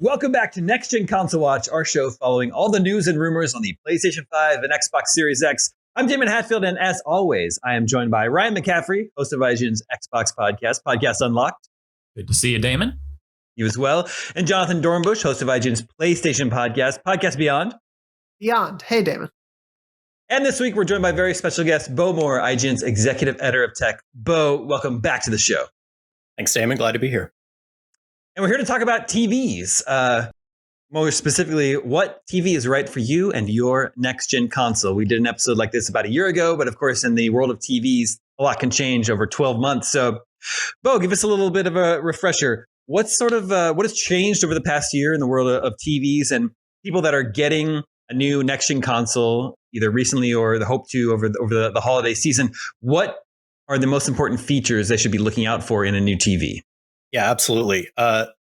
Welcome back to Next Gen Console Watch, our show following all the news and rumors on the PlayStation 5 and Xbox Series X. I'm Daemon Hatfield, and as always, I am joined by Ryan McCaffrey, host of IGN's Xbox Podcast Unlocked. Good to see you, Daemon. You as well. And Jonathon Dornbush, host of IGN's PlayStation Podcast Beyond. Beyond. Hey, Daemon. And this week, we're joined by very special guest, Bo Moore, IGN's Executive Editor of Tech. Bo, welcome back to the show. Thanks, Daemon. Glad to be here. And we're here to talk about TVs. More specifically, what TV is right for you and your next-gen console. We did an episode like this about a year ago, but of course, in the world of TVs, a lot can change over 12 months. So, Bo, give us a little bit of a refresher. What has changed over the past year in the world of TVs and people that are getting a new next-gen console, either recently or the hope to over the holiday season? What are the most important features they should be looking out for in a new TV? Yeah, absolutely.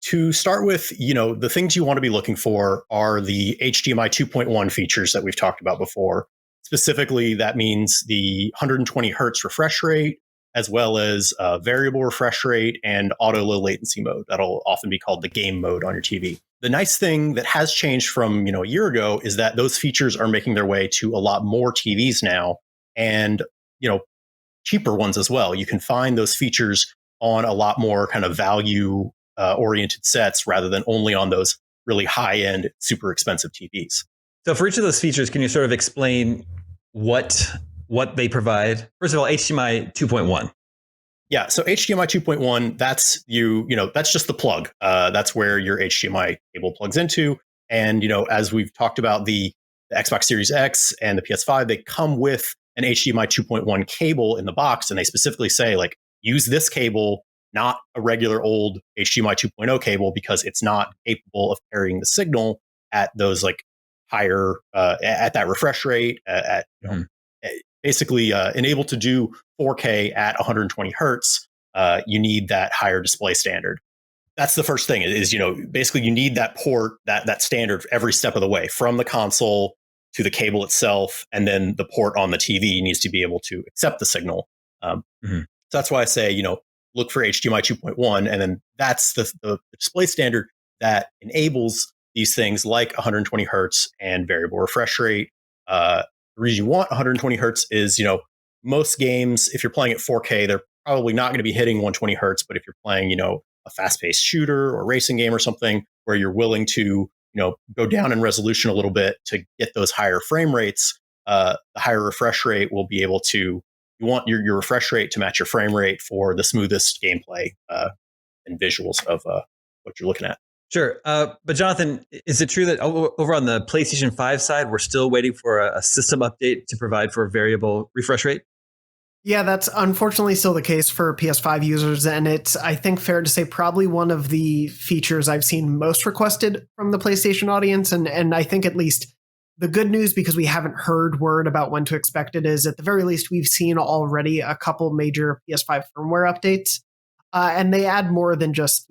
To start with, the things you want to be looking for are the HDMI 2.1 features that we've talked about before. Specifically, that means the 120 hertz refresh rate, as well as variable refresh rate and auto low latency mode. That'll often be called the game mode on your TV. The nice thing that has changed from a year ago is that those features are making their way to a lot more TVs now, and cheaper ones as well. You can find those features on a lot more kind of value oriented sets rather than only on those really high end, super expensive TVs. So for each of those features, can you sort of explain what they provide? First of all, HDMI 2.1. Yeah, so HDMI 2.1, that's that's just the plug. That's where your HDMI cable plugs into. And as we've talked about the Xbox Series X and the PS5, they come with an HDMI 2.1 cable in the box, and they specifically say use this cable, not a regular old HDMI 2.0 cable, because it's not capable of carrying the signal at those higher at that refresh rate basically enabled to do 4K at 120 hertz. You need that higher display standard. That's the first thing is basically you need that port, that standard every step of the way, from the console to the cable itself, and then the port on the TV needs to be able to accept the signal. So that's why I say, look for HDMI 2.1, and then that's the display standard that enables these things like 120 hertz and variable refresh rate. The reason you want 120 hertz is, most games, if you're playing at 4K, they're probably not going to be hitting 120 hertz. But if you're playing, a fast-paced shooter or racing game or something where you're willing to, go down in resolution a little bit to get those higher frame rates, the higher refresh rate will be able to. You want your refresh rate to match your frame rate for the smoothest gameplay and visuals of what you're looking at. Sure. But Jonathon, is it true that over on the PlayStation 5 side, we're still waiting for a system update to provide for a variable refresh rate? Yeah, that's unfortunately still the case for PS5 users. And it's, I think, fair to say probably one of the features I've seen most requested from the PlayStation audience. And I think at least the good news, because we haven't heard word about when to expect it, is at the very least we've seen already a couple major PS5 firmware updates. And they add more than just,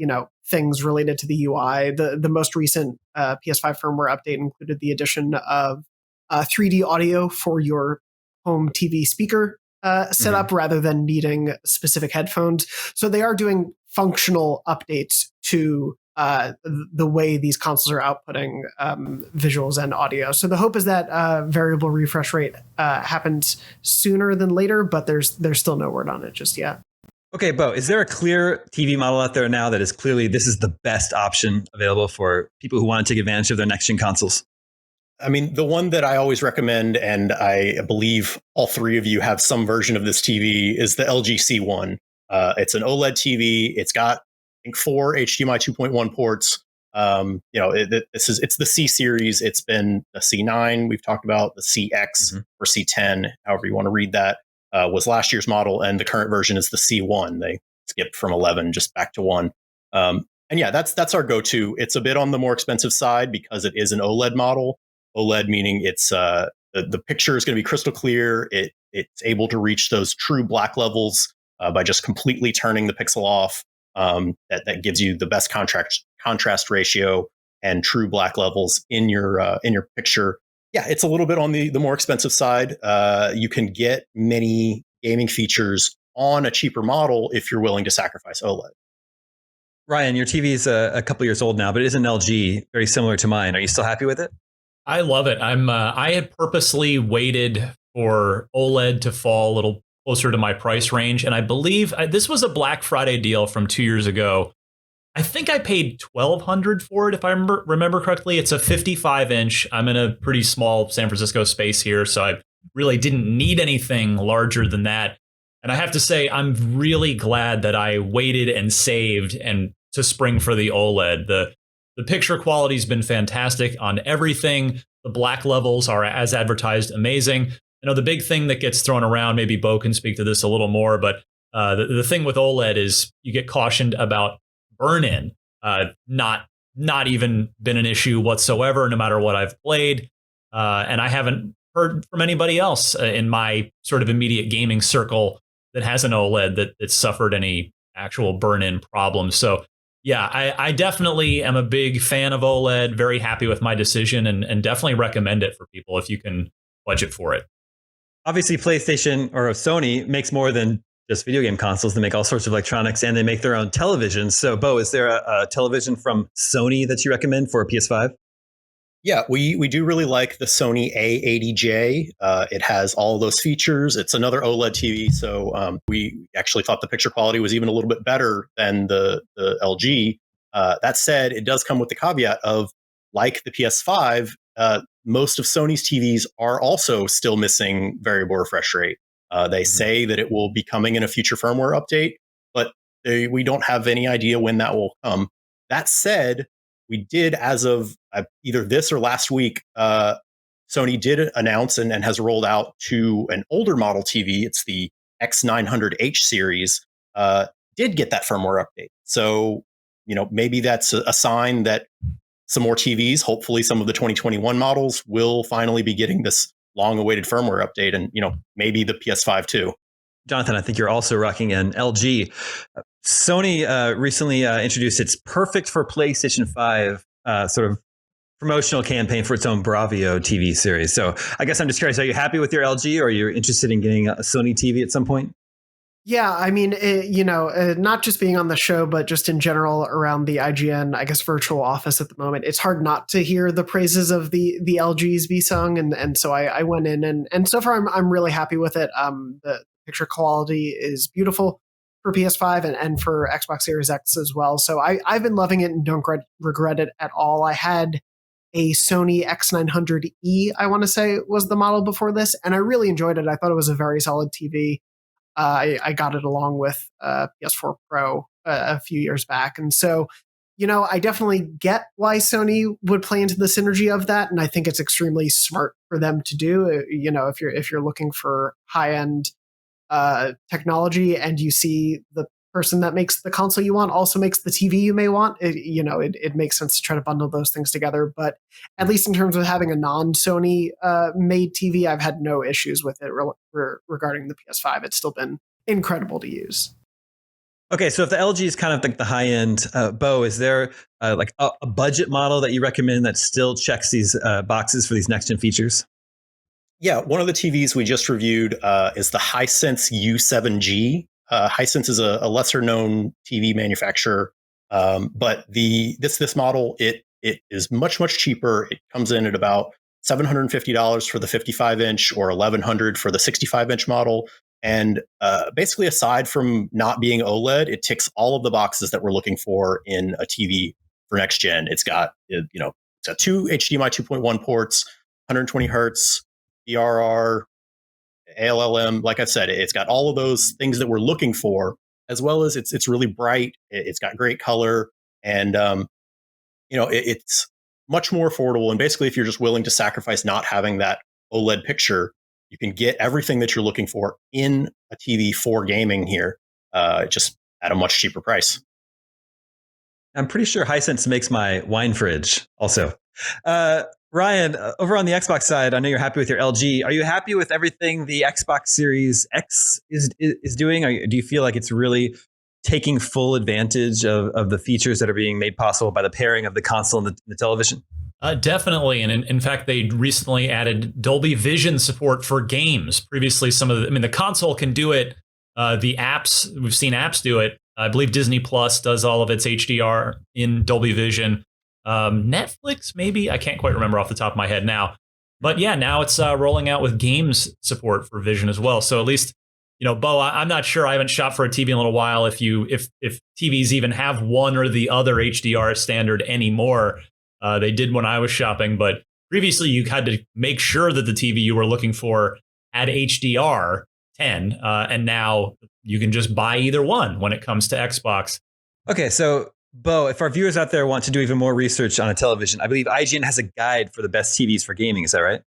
things related to the UI. The most recent PS5 firmware update included the addition of 3D audio for your home TV speaker setup rather than needing specific headphones. So they are doing functional updates to the way these consoles are outputting visuals and audio. So the hope is that variable refresh rate happens sooner than later, but there's still no word on it just yet. Okay, Bo, is there a clear TV model out there now that is clearly this is the best option available for people who want to take advantage of their next-gen consoles? I mean, the one that I always recommend, and I believe all three of you have some version of this TV, is the LG C1. It's an OLED TV. It's got, I think, 4 HDMI 2.1 ports. It's the C series. It's been the C9 we've talked about, the CX or C10, however you want to read that, was last year's model, and the current version is the C1. They skipped from 11 just back to 1. And yeah, that's our go-to. It's a bit on the more expensive side because it is an OLED model. OLED meaning it's the picture is going to be crystal clear. It's able to reach those true black levels by just completely turning the pixel off. That gives you the best contrast ratio and true black levels in your picture. Yeah, it's a little bit on the more expensive side. You can get many gaming features on a cheaper model if you're willing to sacrifice OLED. Ryan, your TV is a couple years old now, but it is an LG, very similar to mine. Are you still happy with it? I love it. I had purposely waited for OLED to fall a little closer to my price range, and I believe this was a Black Friday deal from 2 years ago. I think I paid $1,200 for it, if I remember correctly. It's a 55-inch. I'm in a pretty small San Francisco space here, so I really didn't need anything larger than that. And I have to say, I'm really glad that I waited and saved and to spring for the OLED. The picture quality has been fantastic on everything. The black levels are, as advertised, amazing. You know, the big thing that gets thrown around, maybe Bo can speak to this a little more, but the thing with OLED is you get cautioned about burn-in. Not even been an issue whatsoever, no matter what I've played. And I haven't heard from anybody else in my sort of immediate gaming circle that has an OLED that suffered any actual burn-in problems. So yeah, I definitely am a big fan of OLED, very happy with my decision, and definitely recommend it for people if you can budget for it. Obviously, PlayStation or Sony makes more than just video game consoles. They make all sorts of electronics, and they make their own televisions. So, Bo, is there a television from Sony that you recommend for a PS5? Yeah, we do really like the Sony A80J. It has all those features. It's another OLED TV, so we actually thought the picture quality was even a little bit better than the LG. That said, it does come with the caveat of, like the PS5, most of Sony's TVs are also still missing variable refresh rate. They say that it will be coming in a future firmware update, but we don't have any idea when that will come. That said, we did, as of either this or last week, Sony did announce and has rolled out to an older model TV. It's the X900H series. Did get that firmware update. So, maybe that's a sign that some more TVs, hopefully some of the 2021 models, will finally be getting this long-awaited firmware update, and maybe the PS5 too. Jonathon, I think you're also rocking an LG. Sony recently introduced its Perfect for PlayStation 5 sort of promotional campaign for its own Bravio TV series. So I guess I'm just curious, are you happy with your LG, or are you interested in getting a Sony TV at some point? Yeah, I mean, not just being on the show, but just in general around the IGN, I guess, virtual office at the moment, it's hard not to hear the praises of the LGs be sung. And so I went in and so far I'm really happy with it. The picture quality is beautiful for PS5 and for Xbox Series X as well. So I've been loving it and don't regret it at all. I had a Sony X900E, I want to say was the model before this, and I really enjoyed it. I thought it was a very solid TV. I got it along with PS4 Pro a few years back. And so, I definitely get why Sony would play into the synergy of that. And I think it's extremely smart for them to do. If you're looking for high-end technology and you see the person that makes the console you want also makes the TV you may want, it makes sense to try to bundle those things together. But at least in terms of having a non-Sony made TV, I've had no issues with it regarding the PS5. It's still been incredible to use. Okay, so if the LG is kind of like the high end, Bo, is there like a budget model that you recommend that still checks these boxes for these next gen features? Yeah, one of the TVs we just reviewed is the Hisense U7G. Hisense is a lesser known TV manufacturer, but this model, it is much cheaper. It comes in at about $750 for the 55-inch or $1,100 for the 65-inch model. And basically, aside from not being OLED, it ticks all of the boxes that we're looking for in a TV for next gen. It's got it's got two HDMI 2.1 ports, 120 hertz, DRR, ALLM. Like I said, it's got all of those things that we're looking for, as well as it's really bright. It's got great color, and it's much more affordable. And basically, if you're just willing to sacrifice not having that OLED picture, you can get everything that you're looking for in a TV for gaming here, just at a much cheaper price. I'm pretty sure Hisense makes my wine fridge also. Ryan, over on the Xbox side, I know you're happy with your LG. Are you happy with everything the Xbox Series X is doing? Do you feel like it's really taking full advantage of the features that are being made possible by the pairing of the console and the television? Definitely. And in fact, they recently added Dolby Vision support for games. Previously, the console can do it. The apps, we've seen apps do it. I believe Disney Plus does all of its HDR in Dolby Vision. Netflix, maybe? I can't quite remember off the top of my head now. But yeah, now it's rolling out with games support for Vision as well. So at least, Bo, I'm not sure. I haven't shopped for a TV in a little while. If TVs even have one or the other HDR standard anymore, they did when I was shopping. But previously, you had to make sure that the TV you were looking for had HDR 10, and now you can just buy either one when it comes to Xbox. Okay, so Bo, if our viewers out there want to do even more research on a television, I believe IGN has a guide for the best TVs for gaming. Is that right?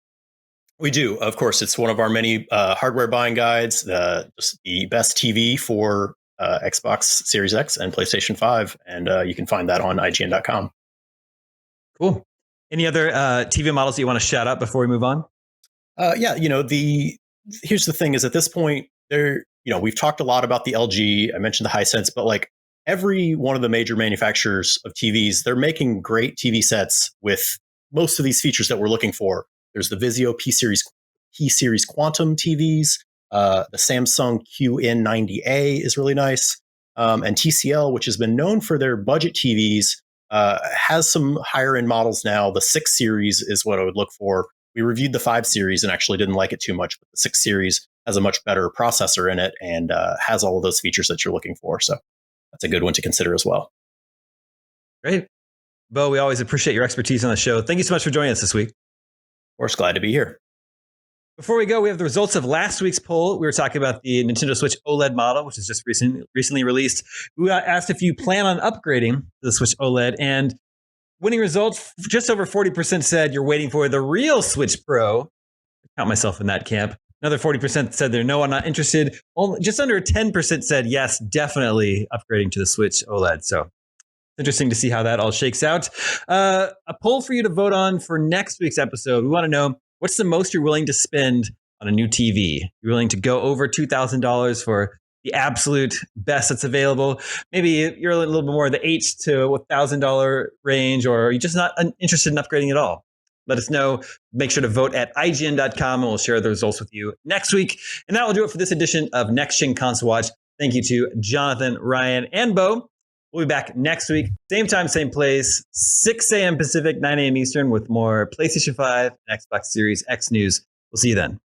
We do. Of course, it's one of our many hardware buying guides, just the best TV for Xbox Series X and PlayStation 5. And you can find that on IGN.com. Cool. Any other TV models that you want to shout out before we move on? Here's the thing is at this point, we've talked a lot about the LG. I mentioned the Hisense, but like every one of the major manufacturers of TVs, they're making great TV sets with most of these features that we're looking for. There's the Vizio P-Series Quantum TVs. The Samsung QN90A is really nice. And TCL, which has been known for their budget TVs, has some higher end models now. The 6 Series is what I would look for. We reviewed the 5 Series and actually didn't like it too much, but the 6 Series has a much better processor in it and has all of those features that you're looking for. So that's a good one to consider as well. Great. Bo, we always appreciate your expertise on the show. Thank you so much for joining us this week. Of course, glad to be here. Before we go, we have the results of last week's poll. We were talking about the Nintendo Switch OLED model, which is just recently released. We asked if you plan on upgrading to the Switch OLED, and winning results, just over 40% said you're waiting for the real Switch Pro. I count myself in that camp. Another 40% said they're no, I'm not interested. Just under 10% said yes, definitely upgrading to the Switch OLED. So interesting to see how that all shakes out. A poll for you to vote on for next week's episode. We want to know, what's the most you're willing to spend on a new TV? You're willing to go over $2,000 for the absolute best that's available. Maybe you're a little bit more of the $800 to $1,000 range, or you're just not interested in upgrading at all. Let us know. Make sure to vote at IGN.com, and we'll share the results with you next week. And that will do it for this edition of Next Gen Console Watch. Thank you to Jonathan, Ryan, and Bo. We'll be back next week. Same time, same place, 6 a.m. Pacific, 9 a.m. Eastern, with more PlayStation 5 and Xbox Series X news. We'll see you then.